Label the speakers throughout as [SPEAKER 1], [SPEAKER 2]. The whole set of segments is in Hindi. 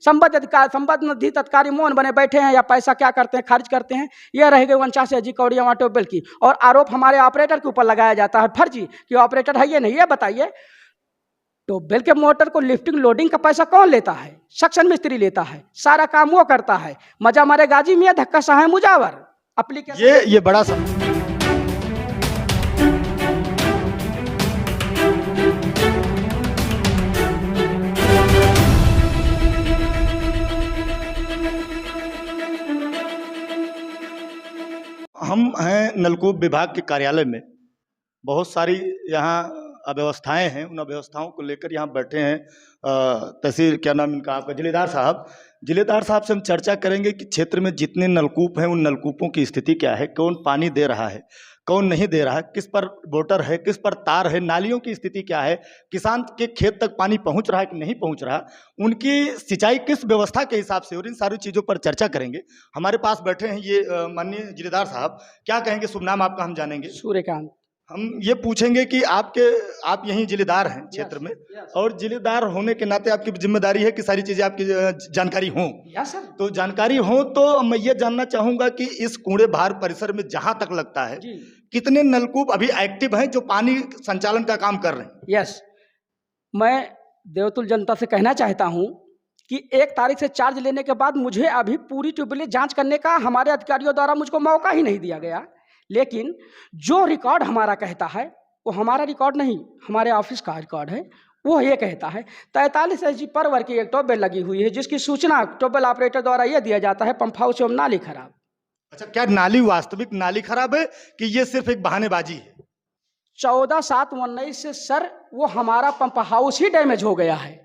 [SPEAKER 1] संबंधित अधिकारी मौन बने बैठे हैं या पैसा क्या करते हैं, खर्च करते हैं। यह रह गई 49 SG कौड़ियावां ट्यूबवेल की। और आरोप हमारे ऑपरेटर के ऊपर लगाया जाता है फर्जी कि ऑपरेटर है ये नहीं है। बताइए, ट्यूबवेल के मोटर को लिफ्टिंग लोडिंग का पैसा कौन लेता है? सक्शन मिस्त्री लेता है, सारा काम वो करता है। मजा मारे गाजी मियां, धक्का सहाय मुजावर। एप्लीकेशन
[SPEAKER 2] ये बड़ा हम हैं नलकूप विभाग के कार्यालय में। बहुत सारी यहाँ अव्यवस्थाएं हैं, उन अव्यवस्थाओं को लेकर यहाँ बैठे हैं तहसील, क्या नाम इनका आपका, जिलेदार साहब। जिलेदार साहब से हम चर्चा करेंगे कि क्षेत्र में जितने नलकूप हैं उन नलकूपों की स्थिति क्या है, कौन पानी दे रहा है, कौन नहीं दे रहा है, किस पर मोटर है, किस पर तार है, नालियों की स्थिति क्या है, किसान के खेत तक पानी पहुंच रहा है कि नहीं पहुंच रहा, उनकी सिंचाई किस व्यवस्था के हिसाब से, और इन सारी चीज़ों पर चर्चा करेंगे। हमारे पास बैठे हैं ये माननीय जिलेदार साहब। क्या कहेंगे, शुभ नाम आपका हम जानेंगे?
[SPEAKER 1] सूर्यकांत।
[SPEAKER 2] हम ये पूछेंगे कि आप यहीं जिलेदार हैं क्षेत्र में, और जिलेदार होने के नाते आपकी जिम्मेदारी है कि सारी चीज़ें आपकी जानकारी हों।
[SPEAKER 1] सर।
[SPEAKER 2] तो जानकारी हो तो मैं ये जानना चाहूँगा कि इस कूड़े भार परिसर में जहाँ तक लगता है कितने नलकूप अभी एक्टिव हैं जो पानी संचालन का काम कर रहे हैं?
[SPEAKER 1] यस, मैं देवतुल जनता से कहना चाहता हूँ कि 1 तारीख से चार्ज लेने के बाद मुझे अभी पूरी ट्यूबवेलें जांच करने का हमारे अधिकारियों द्वारा मुझको मौका ही नहीं दिया गया। लेकिन जो रिकॉर्ड हमारा कहता है वो हमारा रिकॉर्ड नहीं, हमारे ऑफिस का रिकॉर्ड है। वो ये कहता है 43 SG पर वर्ग की एक ट्यूबवेल लगी हुई है, जिसकी सूचना ट्यूबवेल ऑपरेटर द्वारा यह दिया जाता है पंप हाउस एवं नाली खराब।
[SPEAKER 2] अच्छा, क्या नाली वास्तविक नाली खराब है कि ये सिर्फ एक बहानेबाजी है?
[SPEAKER 1] 14/7/19 से सर वो हमारा पंप हाउस ही डैमेज हो गया है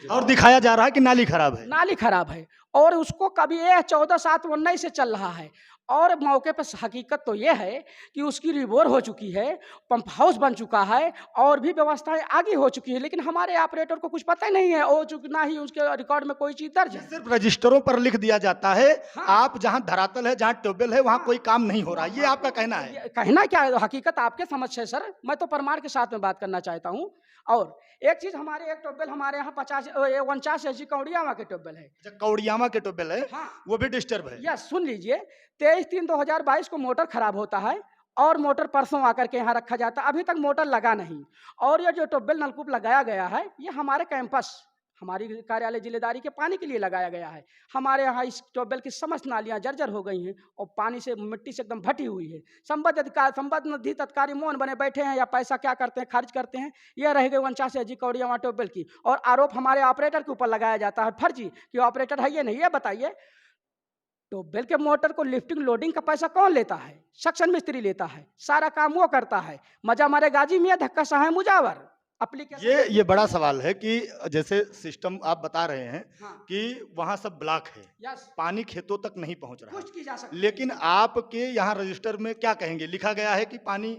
[SPEAKER 2] और दिखाया जा रहा है कि नाली खराब है।
[SPEAKER 1] नाली खराब है, और उसको कभी ये 14/7/19 से चल रहा है। और मौके पर हकीकत तो ये है कि उसकी रिबोर हो चुकी है, पंप हाउस बन चुका है, और भी व्यवस्थाएं आगे हो चुकी है, लेकिन हमारे ऑपरेटर को कुछ पता ही नहीं है, हो चुकी ना ही उसके रिकॉर्ड में कोई चीज दर्ज है।
[SPEAKER 2] सिर्फ रजिस्टरों पर लिख दिया जाता है।
[SPEAKER 1] हाँ।
[SPEAKER 2] आप जहां धरातल है, जहां ट्यूबवेल है, वहां कोई काम नहीं हो रहा, ये आपका कहना है?
[SPEAKER 1] कहना क्या, हकीकत आपके समझ से सर, मैं तो प्रमाण के साथ में बात करना चाहता हूँ। और एक चीज, हमारे एक ट्यूबवेल हमारे यहाँ 49 SG कौड़ियावां के ट्यूबवेल है।
[SPEAKER 2] कौड़ियावां के ट्यूबवेल है।
[SPEAKER 1] हाँ।
[SPEAKER 2] वो भी डिस्टर्ब है।
[SPEAKER 1] यस, सुन लीजिए, 23/3/2022 को मोटर खराब होता है, और मोटर परसों आकर के यहाँ रखा जाता है, अभी तक मोटर लगा नहीं। और ये जो ट्यूबवेल नलकूप लगाया गया है, ये हमारे कैंपस, हमारी कार्यालय जिलेदारी के पानी के लिए लगाया गया है। हमारे यहाँ इस ट्यूबवेल की समस्त नालियाँ जर्जर हो गई हैं और पानी से, मिट्टी से एकदम भटी हुई है। संबंधित अधिकारी मौन बने बैठे हैं या पैसा क्या करते हैं, खर्च करते हैं। यह रह गई 49 SG कौड़ियावां ट्यूबवेल की। और आरोप हमारे ऑपरेटर के ऊपर लगाया जाता है फर्जी कि ऑपरेटर है ये नहीं है। बताइए, ट्यूबवेल के मोटर को लिफ्टिंग लोडिंग का पैसा कौन लेता है? सक्शन मिस्त्री लेता है, सारा काम वो करता है। मजा मारे गाजी मियां, धक्का सहाय मुजावर।
[SPEAKER 2] ये बड़ा सवाल है कि जैसे सिस्टम आप बता रहे हैं।
[SPEAKER 1] हाँ।
[SPEAKER 2] कि वहाँ सब ब्लॉक है।
[SPEAKER 1] यस।
[SPEAKER 2] पानी खेतों तक नहीं पहुँच रहा।
[SPEAKER 1] कुछ की जा सकती।
[SPEAKER 2] लेकिन आपके यहाँ रजिस्टर में क्या कहेंगे, लिखा गया है कि पानी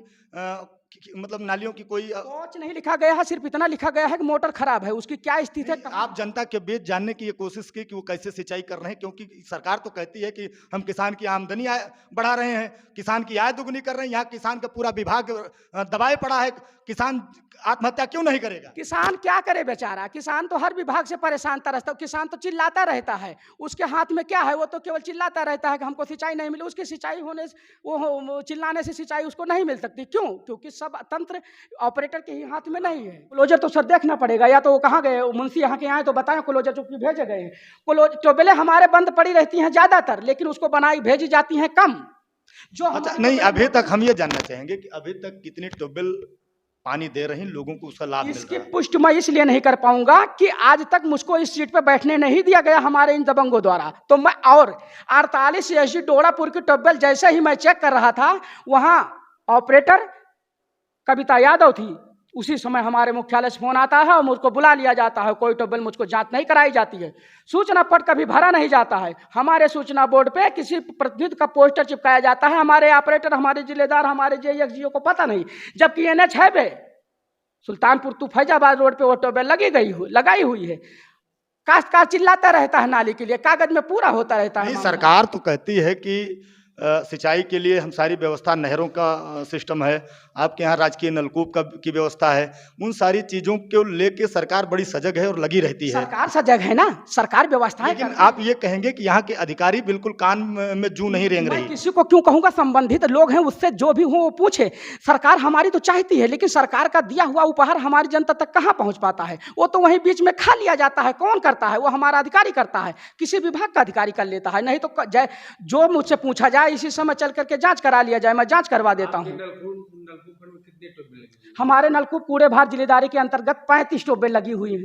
[SPEAKER 2] मतलब नालियों की कोई
[SPEAKER 1] कुछ नहीं लिखा गया है, सिर्फ इतना लिखा गया है कि मोटर खराब है, उसकी क्या स्थिति है।
[SPEAKER 2] आप जनता के बीच जानने की ये कोशिश की कि वो कैसे सिंचाई कर रहे हैं, क्योंकि सरकार तो कहती है कि हम किसान की आमदनी बढ़ा रहे हैं, किसान की आय दुगनी कर रहे हैं। यहाँ किसान का पूरा विभाग दबाए पड़ा है। किसान आत्महत्या क्यों नहीं करेगा?
[SPEAKER 1] किसान क्या करे बेचारा, किसान तो हर विभाग से परेशान तरसता। किसान तो चिल्लाता रहता है, उसके हाथ में क्या है, वो तो केवल चिल्लाता रहता है कि हमको सिंचाई नहीं मिली। उसकी सिंचाई होने से, वो चिल्लाने से सिंचाई उसको नहीं मिल सकती। क्यों? क्योंकि सब तंत्र ऑपरेटर के ही हाथ में नहीं है। क्लोजर तो सर देखना पड़ेगा, या तो वो कहाँ गए, मुंशी यहाँ के आए तो बताएं क्लोजर चुप्पी भेजे गए हैं। ट्यूबवेलें हमारे बंद पड़ी रहती हैं ज्यादातर, लेकिन उसको बनाई भेजी जाती हैं कम। जो
[SPEAKER 2] अच्छा, नहीं, अभी तक हम ये जानना चाहेंगे कि अभी तक कितनी ट्यूबवेल पानी दे रही, लोगों को उसका लाभ मिल रहा है?
[SPEAKER 1] इसकी पुष्टि मैं इसलिए नहीं कर पाऊंगा कि आज तक मुझको इस सीट पे बैठने नहीं दिया गया हमारे इन दबंगों द्वारा। तो मैं, और 48 SG डोड़ापुर की ट्यूबवेल जैसे ही मैं चेक कर रहा था, वहां ऑपरेटर कविता यादव थी। उसी समय हमारे मुख्यालय से फोन आता है और मुझको बुला लिया जाता है। कोई ट्यूबवेल मुझको जांच नहीं कराई जाती है, सूचना पट कभी भरा नहीं जाता है। हमारे सूचना बोर्ड पे किसी प्रतिनिधि का पोस्टर चिपकाया जाता है, हमारे ऑपरेटर, हमारे जिलेदार, हमारे JXGO को पता नहीं। जबकि NH highway Sultanpur to Faizabad road पे वो ट्यूबवेल लगाई हुई है। काश्तकार चिल्लाता रहता है नाली के लिए, कागज में पूरा होता रहता है।
[SPEAKER 2] सरकार तो कहती है कि सिंचाई के लिए हम सारी व्यवस्था, नहरों का सिस्टम है, आपके यहाँ राजकीय नलकूप की व्यवस्था है, उन सारी चीज़ों को लेके सरकार बड़ी सजग है और लगी रहती है।
[SPEAKER 1] सरकार सजग है ना, सरकार व्यवस्थाएं
[SPEAKER 2] लेकिन
[SPEAKER 1] करती
[SPEAKER 2] आप ये कहेंगे कि यहाँ के अधिकारी बिल्कुल कान में जू नहीं रेंग
[SPEAKER 1] मैं
[SPEAKER 2] रही।
[SPEAKER 1] किसी को क्यों कहूंगा, संबंधित लोग हैं, उससे जो भी हो वो पूछे। सरकार हमारी तो चाहती है, लेकिन सरकार का दिया हुआ उपहार हमारी जनता तक कहाँ पहुंच पाता है? वो तो वहीं बीच में खा लिया जाता है। कौन करता है? वो हमारा अधिकारी करता है, किसी विभाग का अधिकारी कर लेता है। नहीं तो जो मुझसे पूछा जाए इसी समय चल करके जांच करा लिया जाए, मैं जांच करवा देता हूँ। हमारे नलकूप कूड़े भार जिलेदारी के अंतर्गत 35 ट्यूबवेल लगी हुई है।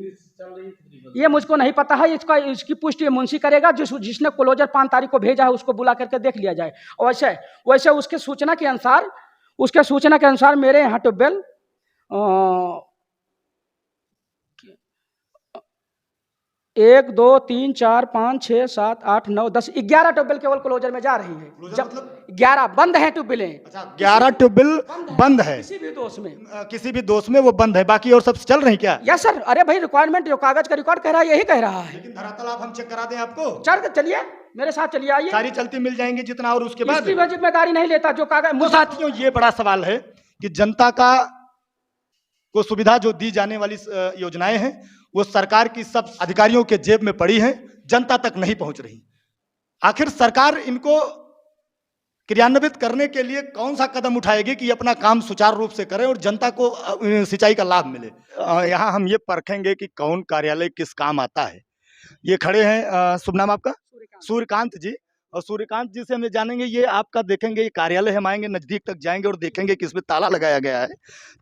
[SPEAKER 1] ये मुझको नहीं पता है, इसकी पुष्टि मुंशी करेगा। जिसने क्लोजर 5 तारीख को भेजा है उसको बुला करके देख लिया जाए। और वैसे उसके सूचना के अनुसार मेरे यहाँ ट्यूबवेल 1 2 3 4 5 6 7 8 9 10 11 ट्यूबवेल केवल क्लोजर में जा रही है। जब 11 बंद है ट्यूबवेलें।
[SPEAKER 2] अच्छा, 11 ट्यूबवेल बंद है, किसी भी दोष में वो बंद है, बाकी और सब चल रही क्या?
[SPEAKER 1] Yes sir. अरे भाई, रिक्वायरमेंट जो कागज का रिकॉर्ड कह रहा है यही कह रहा है।
[SPEAKER 2] लेकिन धरातल आप हम चेक करा दें आपको?
[SPEAKER 1] चलिए मेरे साथ चलिए, आइए।
[SPEAKER 2] सारी चलती मिल जाएंगी जितना, और उसके बाद
[SPEAKER 1] इसकी जिम्मेदारी नहीं लेता जो कागज।
[SPEAKER 2] तो साथियों, ये बड़ा सवाल है कि जनता को सुविधा जो दी जाने वाली योजनाएं हैं वो सरकार की सब अधिकारियों के जेब में पड़ी हैं, जनता तक नहीं पहुंच रही। आखिर सरकार इनको क्रियान्वित करने के लिए कौन सा कदम उठाएगी कि अपना काम सुचारू रूप से करे और जनता को सिंचाई का लाभ मिले? यहाँ हम ये परखेंगे कि कौन कार्यालय किस काम आता है। ये खड़े हैं, शुभ नाम आपका? सूर्यकांत जी। और सूर्यकांत जी से हम जानेंगे, ये आपका देखेंगे ये कार्यालय, हम आएंगे नजदीक तक जाएंगे और देखेंगे कि इसमें ताला लगाया गया है।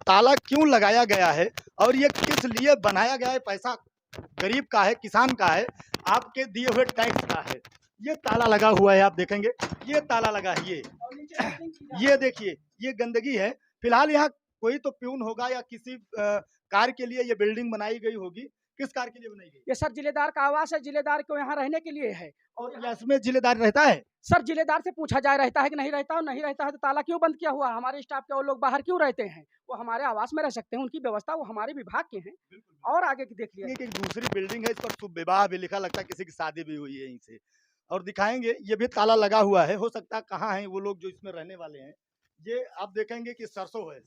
[SPEAKER 2] ताला क्यों लगाया गया है और ये किस लिए बनाया गया है? पैसा गरीब का है, किसान का है, आपके दिए हुए टैक्स का है। ये ताला लगा हुआ है, आप देखेंगे ये ताला लगा है। ये देखिए, ये गंदगी है। फिलहाल यहाँ कोई तो प्यून होगा या किसी कार्य के लिए ये बिल्डिंग बनाई गई होगी। किस कार्य के लिए बनाई गई?
[SPEAKER 1] ये सर जिलेदार का आवास है, जिलेदार को यहाँ रहने के लिए है।
[SPEAKER 2] और इसमें जिलेदार रहता है?
[SPEAKER 1] सर जिलेदार से पूछा जाए रहता है कि नहीं रहता, और नहीं रहता है तो ताला क्यों बंद किया हुआ? हमारे स्टाफ के वो लोग बाहर क्यों रहते हैं? वो हमारे आवास में रह सकते हैं, उनकी व्यवस्था वो हमारे विभाग के हैं। और आगे की देख लिया,
[SPEAKER 2] एक दूसरी बिल्डिंग है, इस पर शुभ विवाह भी लिखा, लगता है किसी की शादी भी हुई है यहीं से। और दिखाएंगे, ये भी ताला लगा हुआ है। हो सकता है कहाँ है वो लोग जो इसमें रहने वाले हैं। ये आप देखेंगे कि सरसों है,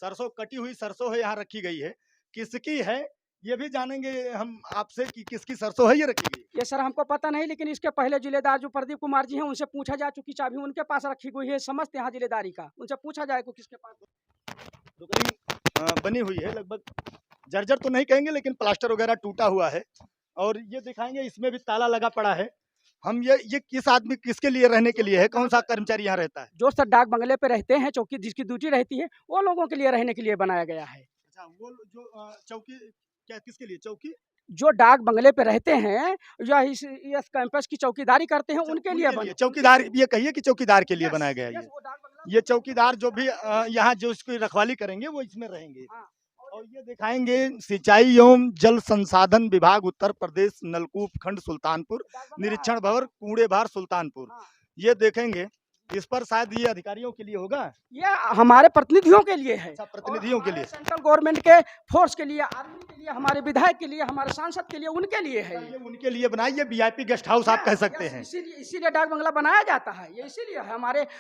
[SPEAKER 2] सरसों कटी हुई सरसों है, यहाँ रखी गई है। किसकी है ये भी जानेंगे हम आपसे कि किसकी सरसों है ये रखी गई।
[SPEAKER 1] ये सर हमको पता नहीं, लेकिन इसके पहले जिलेदार जो प्रदीप कुमार जी हैं उनसे पूछा जा चुकी, चाबी उनके पास रखी हुई है। समझते यहाँ जिलेदारी का, उनसे पूछा जाए को किसके पास।
[SPEAKER 2] बनी हुई है, लगभग जर्जर तो नहीं कहेंगे लेकिन प्लास्टर वगैरह टूटा हुआ है। और ये दिखाएंगे, इसमें भी ताला लगा पड़ा है। हम ये किस आदमी, किसके लिए रहने के लिए है? कौन सा कर्मचारी यहाँ रहता है?
[SPEAKER 1] जो सर डाक बंगले पे रहते हैं, चौकी जिसकी ड्यूटी रहती है, वो लोगों के लिए रहने के लिए बनाया गया है।
[SPEAKER 2] अच्छा, वो जो चौकी क्या, किसके लिए चौकी?
[SPEAKER 1] जो डाक बंगले पे रहते हैं या इस कैंपस की चौकीदारी करते हैं, उनके लिए
[SPEAKER 2] चौकीदार, ये कहिए कि चौकीदार के लिए बनाया गया है। ये चौकीदार जो भी यहाँ जो इसकी रखवाली करेंगे वो इसमें रहेंगे। और ये दिखाएंगे, सिंचाई एवं जल संसाधन विभाग उत्तर प्रदेश, नलकूप खंड सुल्तानपुर, निरीक्षण भवन कूड़े भार सुल्तानपुर। ये देखेंगे, इस पर शायद ये अधिकारियों के लिए होगा,
[SPEAKER 1] ये हमारे प्रतिनिधियों के लिए है।
[SPEAKER 2] प्रतिनिधियों के लिए,
[SPEAKER 1] सेंट्रल गवर्नमेंट के फोर्स के लिए, आर्मी के लिए, हमारे विधायक के लिए, हमारे सांसद के लिए, उनके लिए है।
[SPEAKER 2] ये उनके लिए बनाइए, वीआईपी गेस्ट हाउस आप कह सकते हैं।
[SPEAKER 1] इसीलिए डाक बंगला बनाया जाता है। ये इसीलिए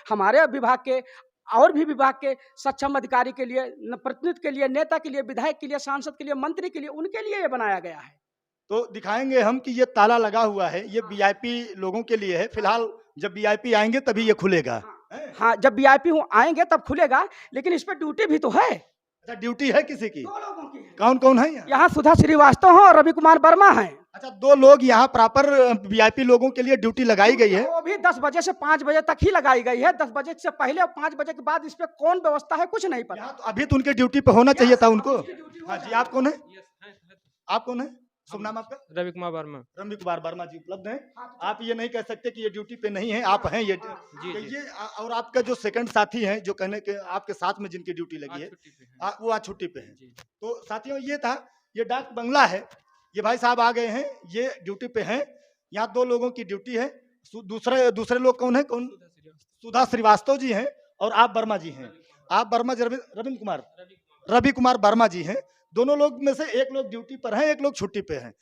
[SPEAKER 1] हमारे विभाग के और भी विभाग के सक्षम अधिकारी के लिए, प्रतिनिधि के लिए, नेता के लिए, विधायक के लिए, सांसद के लिए, मंत्री के लिए, उनके लिए ये बनाया गया है।
[SPEAKER 2] तो दिखाएंगे हम कि ये ताला लगा हुआ है, ये वीआईपी लोगों के लिए है। फिलहाल जब वीआईपी आएंगे तभी ये खुलेगा।
[SPEAKER 1] हाँ, जब वीआईपी आएंगे तब खुलेगा, लेकिन इस पर ड्यूटी भी तो है।
[SPEAKER 2] अच्छा, ड्यूटी है किसी की?
[SPEAKER 1] 2 लोगों की है।
[SPEAKER 2] कौन कौन है
[SPEAKER 1] यहाँ? सुधा श्रीवास्तव है और रवि कुमार वर्मा है।
[SPEAKER 2] अच्छा, 2 लोग यहाँ प्रॉपर वीआईपी लोगों के लिए ड्यूटी लगाई गई है।
[SPEAKER 1] वो भी 10 बजे से 5 बजे तक ही लगाई गई है। 10 बजे से पहले और 5 बजे के बाद इस पे कौन व्यवस्था है कुछ नहीं पता।
[SPEAKER 2] तो अभी तो उनके ड्यूटी पे होना चाहिए था उनको। हाँ जी, आप कौन है? आप कौन है? शुभ नाम आपका?
[SPEAKER 3] रवि कुमार वर्मा।
[SPEAKER 2] रवि कुमार वर्मा जी उपलब्ध हैं। आप ये नहीं कह सकते कि ये ड्यूटी पे नहीं है, आप हैं ये।
[SPEAKER 3] जी।
[SPEAKER 2] ये और आपका जो सेकंड साथी हैं जो कहने के आपके साथ में जिनकी ड्यूटी लगी है, वो आज छुट्टी पे हैं। तो साथियों, ये था, ये डाक बंगला है। ये भाई साहब आ गए हैं, ये ड्यूटी पे हैं। यहाँ 2 लोगों की ड्यूटी है। दूसरे लोग कौन है? कौन? सुधा श्रीवास्तव जी हैं और आप वर्मा जी हैं। आप वर्मा, रवि कुमार वर्मा जी हैं। दोनों लोग में से एक लोग ड्यूटी पर हैं, एक लोग छुट्टी पे हैं।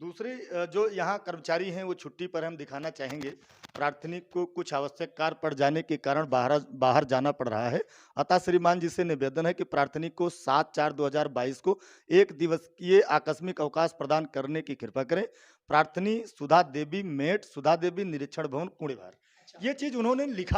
[SPEAKER 2] दूसरी जो यहाँ कर्मचारी हैं वो छुट्टी पर हम दिखाना चाहेंगे। प्रार्थनिक को कुछ आवश्यक कार्य पड़ जाने के कारण बाहर बाहर जाना पड़ रहा है। अतः श्रीमान जी से निवेदन है कि प्रार्थनिक को 7/4/2022 को 1 दिवसीय आकस्मिक अवकाश प्रदान करने की कृपा करें। प्रार्थनी सुधा देवी मेट, सुधा देवी निरीक्षण भवन कुंडिवार। ये चीज़ उन्होंने लिखा